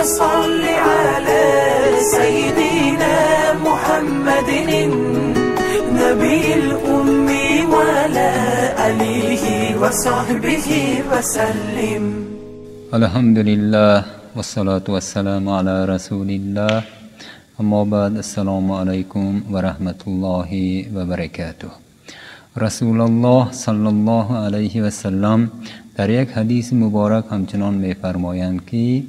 صل على سيدنا محمد النبي الأمي وعلى آله وصحبه وسلم. الحمد لله والصلاة والسلام على رسول الله. اما بعد، السلام علیکم و رحمت الله و برکاته. رسول الله صلی الله علیه و سلم در یک حدیث مبارک همچنان می‌فرمایند که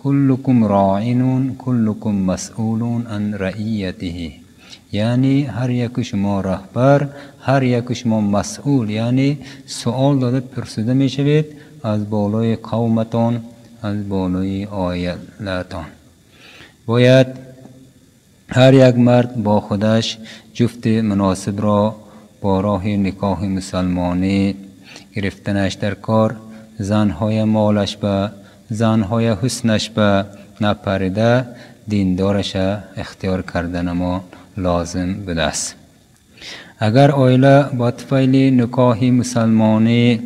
کلکم راعین کلکم مسئولون عن رعیته، یعنی هر یک شما رهبر، هر یک شما مسئول، یعنی سوال داده پرسیده میشوید از بالای قومتان، از بالای عائلتان. باید هر یک مرد با خودش جفت مناسب را با راه نکاح مسلمانی گرفتنش در کار، زنهای مالش به، زنهای حسنش به نپریده دیندارش اختیار کردن ما لازم بوده است. اگر عائله با طفیل نکاح مسلمانی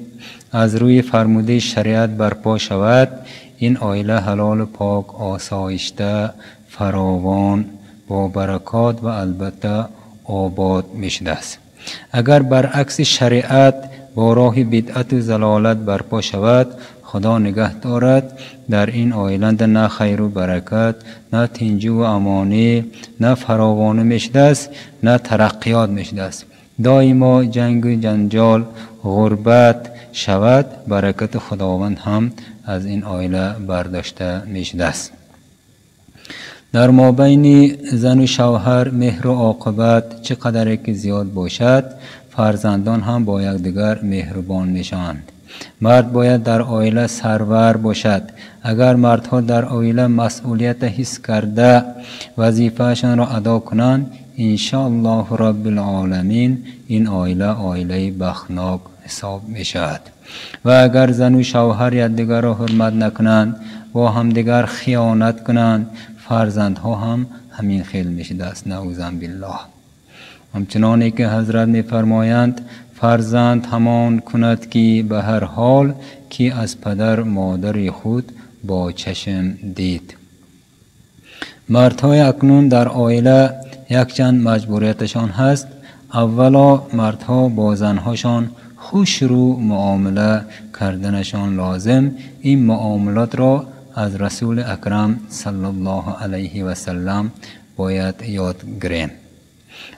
از روی فرموده شریعت برپا شود، این عائله حلال پاک، آسایشته، فراوان، با برکات و البته آباد میشده است. اگر برعکس شریعت با راه بدعت و ضلالت برپا شود، خدا نگه دارد، در این عائله نه خیر و برکت، نه تنجو و امانی، نه فراوانه میشده است، نه ترقیات میشده است. دائما جنگ و جنجال، غربت شود، برکت خداوند هم از این عائله برداشته میشده است. در مابین زن و شوهر مهر و عاقبت چقدر که زیاد باشد، فرزندان هم با یکدیگر مهربان میشوند. مرد باید در عائله سرور باشد. اگر مردها در عائله مسئولیت حس کرده وظیفهشان را ادا کنند، ان شاء الله رب العالمین این عائله بخناک حساب می شود. و اگر زن و شوهر یکدیگر را حرمت نکنند، با همدیگر خیانت کنند، فرزندها هم همین خیل می شده است. نعوذ بالله. همچنانی که حضرت می فرمایند فرزند همان کند که به هر حال که از پدر مادر خود با چشم دید. مردهای اکنون در عائله یک چند مجبوریتشان هست. اولا مردها با زنهاشان خوش رو معامله کردنشان لازم. این معاملات را از رسول اکرم صلی الله علیه و سلم باید یاد گیریم.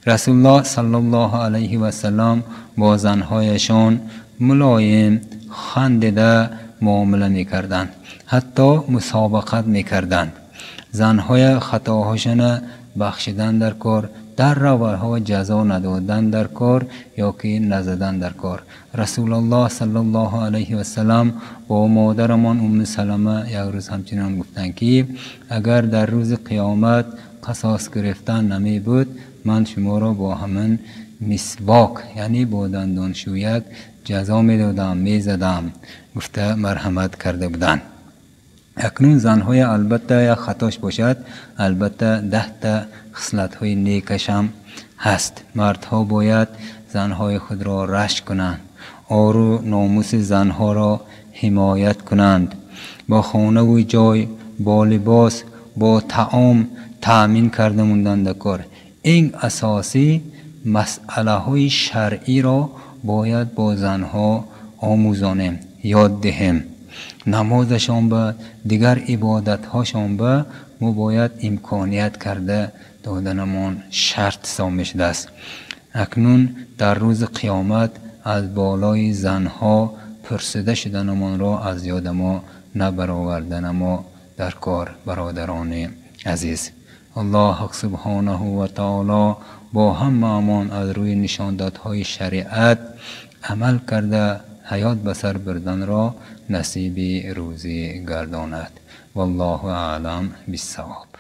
رسول الله صلی الله علیه و سلم با زنهایشان ملایم، خندیده معامله میکردند، حتی مسابقت میکردند. زنهای خطاهاشان بخشیدن در کار، در روها جزا ندادن در کار یا که نزدن در کار. رسول الله صلی الله علیه و سلم با مادرمان ام سلمه یک روز همچنان گفتند که اگر در روز قیامت قصاص گرفتن نمی بود، من شما را با همین مسواک، یعنی با دندانشویک جزا می دادم، می زدم، گفته مرحمت کرده بودند. اکنون زنهای البته یک خطاش باشد، البته 10 تا خصلت های نیکش هم هست. مردها باید زنهای خود را رشک کنند، آبرو ناموس زنها را حمایت کنند، با خانه و جای، با لباس، با طعام تأمین کرده موندن در کار. این اساسی مسئله های شرعی را باید با زنها آموزانیم، یاد دهیم. نمازشان به، دیگر عبادت هاشان به، ما باید امکانیت کرده دادنمان شرط سامش است. اکنون در روز قیامت از بالای زنها پرسیده شدنمان را از یاد ما نبرآوردن ما در کار. برادران عزیز، الله حق سبحانه و تعالی با همه امان از روی نشاندادهای شریعت عمل کرده حیات بسر بردن را نصیب روزی گرداند. والله اعلم بالصواب.